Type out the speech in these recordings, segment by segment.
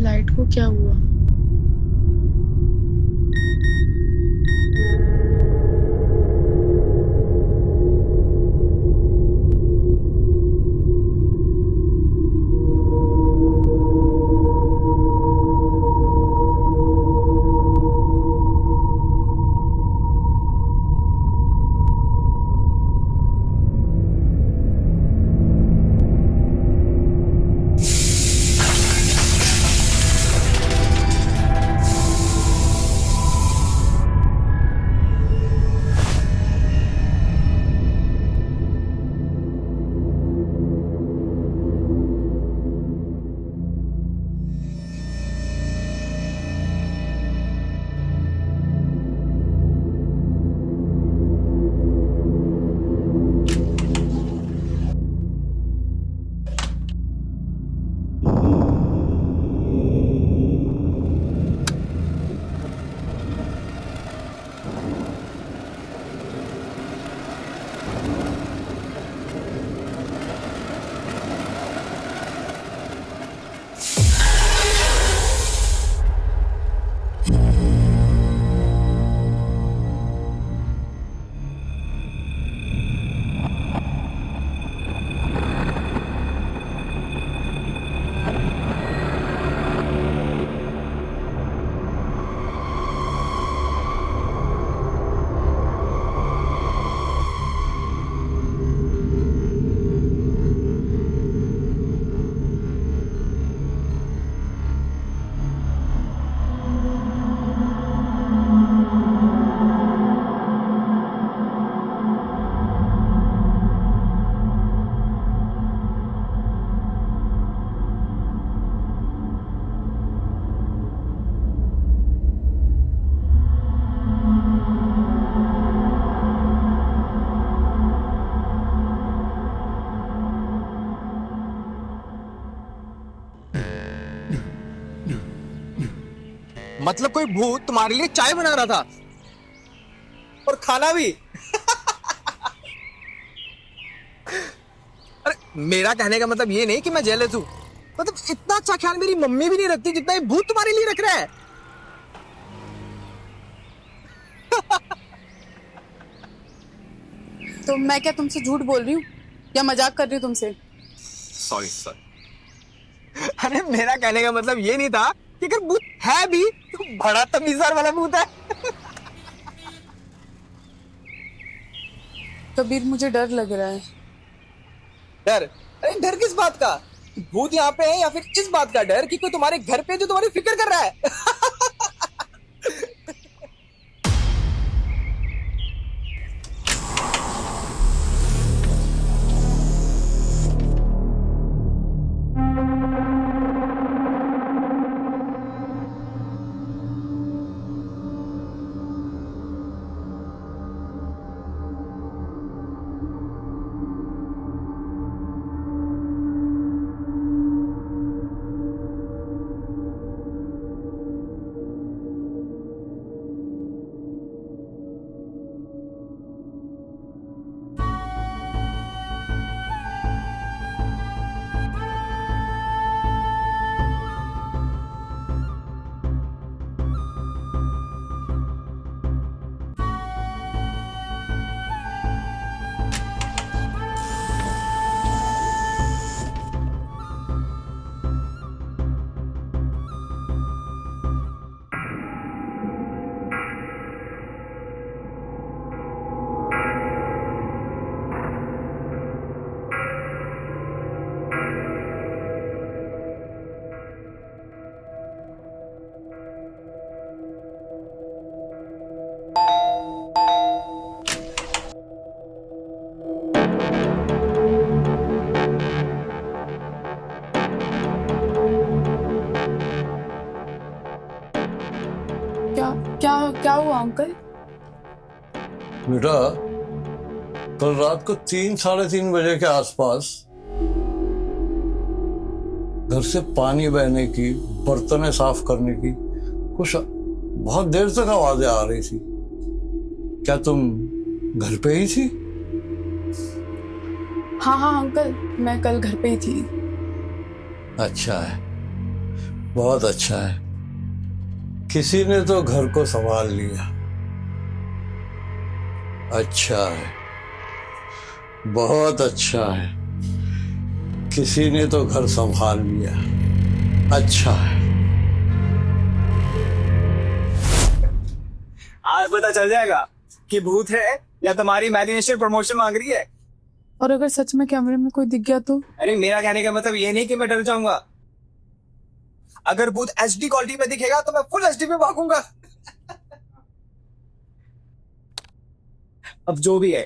Light को क्या हुआ? मतलब कोई भूत तुम्हारे लिए चाय बना रहा था और खाना भी। अरे मेरा कहने का मतलब ये नहीं कि मैं जेलस हूं, मतलब इतना अच्छा ख्याल मेरी मम्मी भी नहीं रखती जितना ये भूत तुम्हारे लिए रख रहा है। तो मैं क्या तुमसे झूठ बोल रही हूँ या मजाक कर रही हूँ तुमसे? Sorry sorry. अरे मेरा कहने का मतलब ये नहीं था कि अगर भूत है भी तो बड़ा तमीज़दार वाला भूत है। कबीर, मुझे डर लग रहा है। डर? अरे डर किस बात का? भूत यहाँ पे है या फिर इस बात का डर कि कोई तुम्हारे घर पे जो तुम्हारी फिक्र कर रहा है? क्या क्या क्या हुआ अंकल? बेटा, कल रात को 3-3:30 बजे के आसपास घर से पानी बहने की, बर्तनें साफ करने की कुछ बहुत देर तक आवाजें आ रही थी। क्या तुम घर पे ही थी? हाँ हाँ अंकल, मैं कल घर पे ही थी। अच्छा है। बहुत अच्छा है, किसी ने तो घर को संभाल लिया। अच्छा है, बहुत अच्छा है, किसी ने तो घर संभाल लिया। अच्छा है। आज पता चल जाएगा कि भूत है या तुम्हारी इमेजिनेशन प्रमोशन मांग रही है। और अगर सच में कैमरे में कोई दिख गया तो? अरे मेरा कहने का मतलब ये नहीं कि मैं डर जाऊंगा। अगर भूत एचडी क्वालिटी में दिखेगा तो मैं फुल एचडी में भागूंगा। अब जो भी है,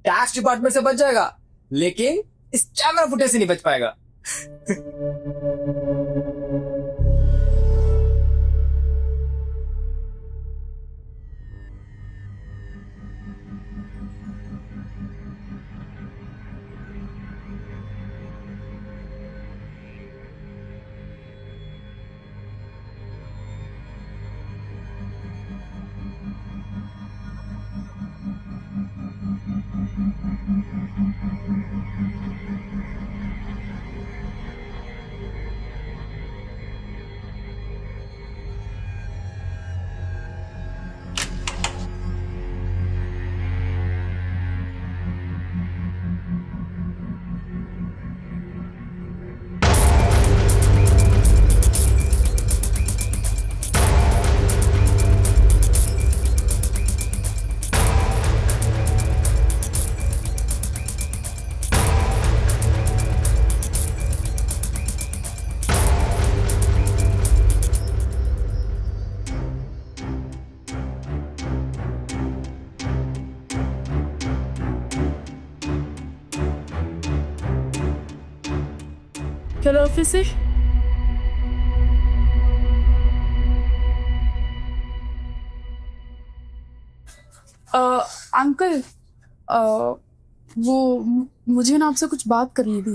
टैक्स डिपार्टमेंट से बच जाएगा, लेकिन इस कैमरा फुटेज से नहीं बच पाएगा। चलो ऑफिस से। अंकल, वो मुझे ना आपसे कुछ बात करनी थी।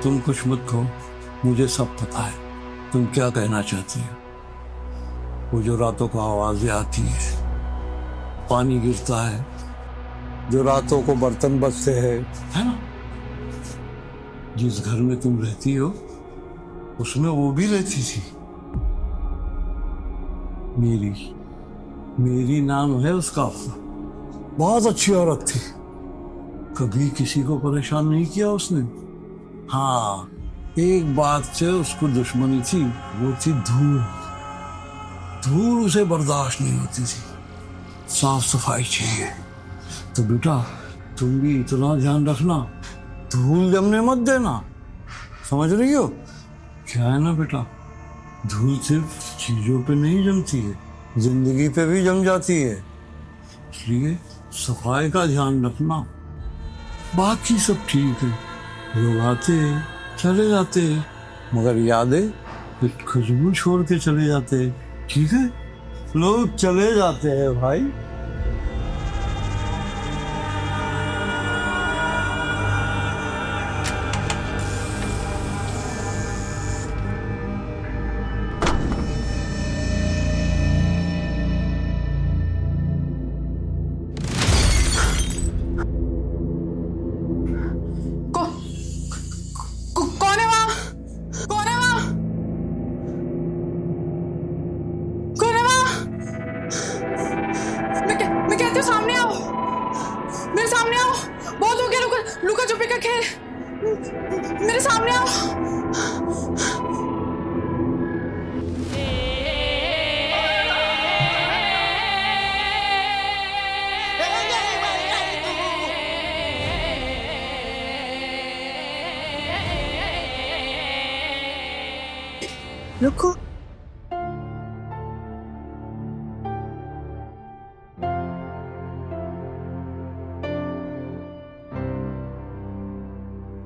तुम कुछ मत कहो, मुझे सब पता है तुम क्या कहना चाहती हो। वो जो रातों को आवाजें आती है, पानी गिरता है, जो रातों को बर्तन बजते हैं, है ना? जिस घर में तुम रहती हो उसमें वो भी रहती थी। मेरी नाम है उसका। बहुत अच्छी औरत थी, कभी किसी को परेशान नहीं किया उसने। हाँ, एक बात से उसको दुश्मनी थी, वो थी धूल। धूल उसे बर्दाश्त नहीं होती थी, साफ सफाई चाहिए। तो बेटा तुम भी इतना ध्यान रखना, धूल जमने मत देना, समझ रही हो? क्या है ना बेटा, धूल सिर्फ चीजों पे नहीं जमती है, जिंदगी पे भी जम जाती है। इसलिए सफाई का ध्यान रखना। बाकी सब ठीक है, लोग आते चले जाते, मगर यादें एक खुशबू छोड़ के चले जाते। ठीक है, लोग चले जाते हैं भाई। कौन है वहां? कौन है वहां? कौन है वहां? मैं कहती हूँ सामने आओ, मेरे सामने आओ। बहुत हो गया लुका छुपी का खेल, मेरे सामने आओ। रुको,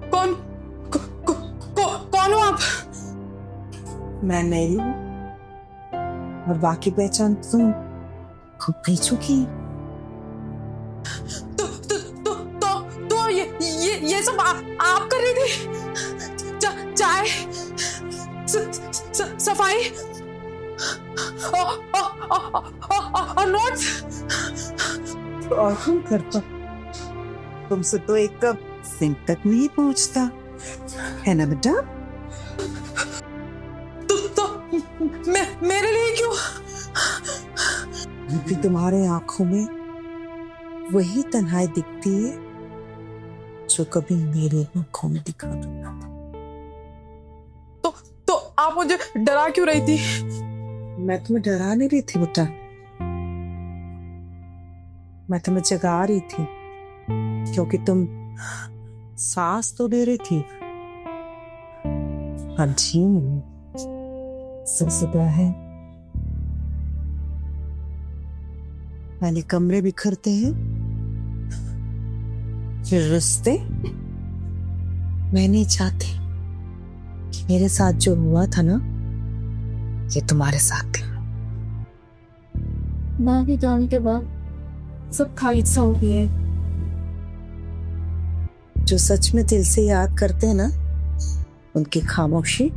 कौन हो आप? मैं मेरी हूँ और बाकी पहचान तुम खुद पी चुकी। तो ये सब आप कर रही थी? चाय, सफाई और नोट्स। और हम घर पर तुमसे तो एक कप सिंक तक नहीं पूछता, है ना बेटा? मेरे लिए क्यों? कि तुम्हारे आंखों में वही तन्हाई दिखती है जो कभी मेरे आंखों में दिखा दो। तो आप मुझे डरा क्यों रही थी? मैं तुम्हें डरा नहीं रही थी बेटा, मैं तुम्हें जगा रही थी, क्योंकि तुम सांस तो ले रही थी। अजीब सिलसिला है, पहले कमरे बिखरते हैं, फिर रिश्ते। मैं नहीं चाहती कि मेरे साथ जो हुआ था ना, ये तुम्हारे साथ है। माँ के जाने के बाद सब खारिज हो गई है। जो सच में दिल से याद करते हैं ना, उनकी खामोशी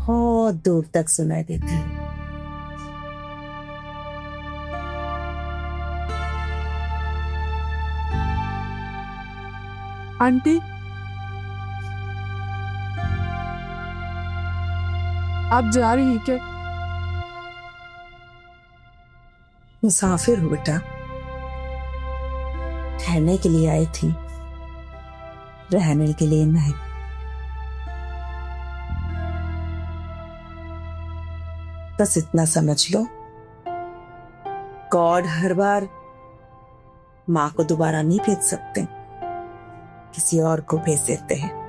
बहुत दूर तक सुनाई देती है। आंटी, आप जा रही हैं क्या? मुसाफिर हो बेटा, ठहरने के लिए आई थी, रहने के लिए नहीं। बस इतना समझ लो, गॉड हर बार माँ को दोबारा नहीं भेज सकते, किसी और को भेज देते हैं।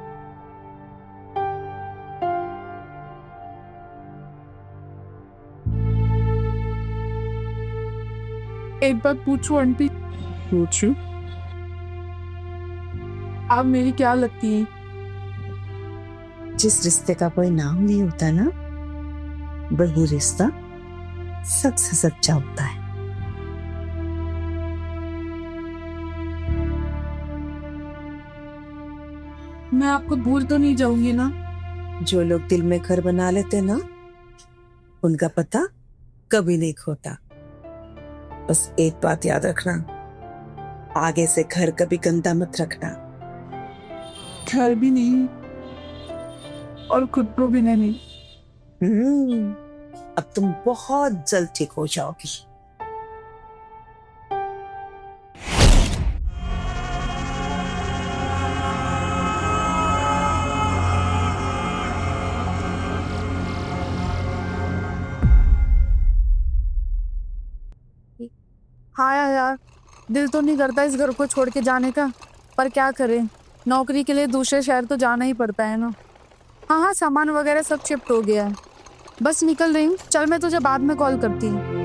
एक बात पूछूं आंटी? पूछू। आप मेरी क्या लगती हैं? जिस रिश्ते का कोई नाम नहीं होता ना, वही रिश्ता सबसे सच्चा होता है। मैं आपको भूल तो नहीं जाऊंगी ना? जो लोग दिल में घर बना लेते ना, उनका पता कभी नहीं खोता। बस एक बात याद रखना, आगे से घर कभी गंदा मत रखना। घर भी नहीं और खुद को भी नहीं। अब तुम बहुत जल्द ठीक हो जाओगी। हाँ यार, दिल तो नहीं करता इस घर को छोड़ के जाने का, पर क्या करें, नौकरी के लिए दूसरे शहर तो जाना ही पड़ता है ना। हाँ, सामान वगैरह सब शिफ्ट हो गया है, बस निकल रही हूँ। चल, मैं तुझे बाद में कॉल करती हूँ।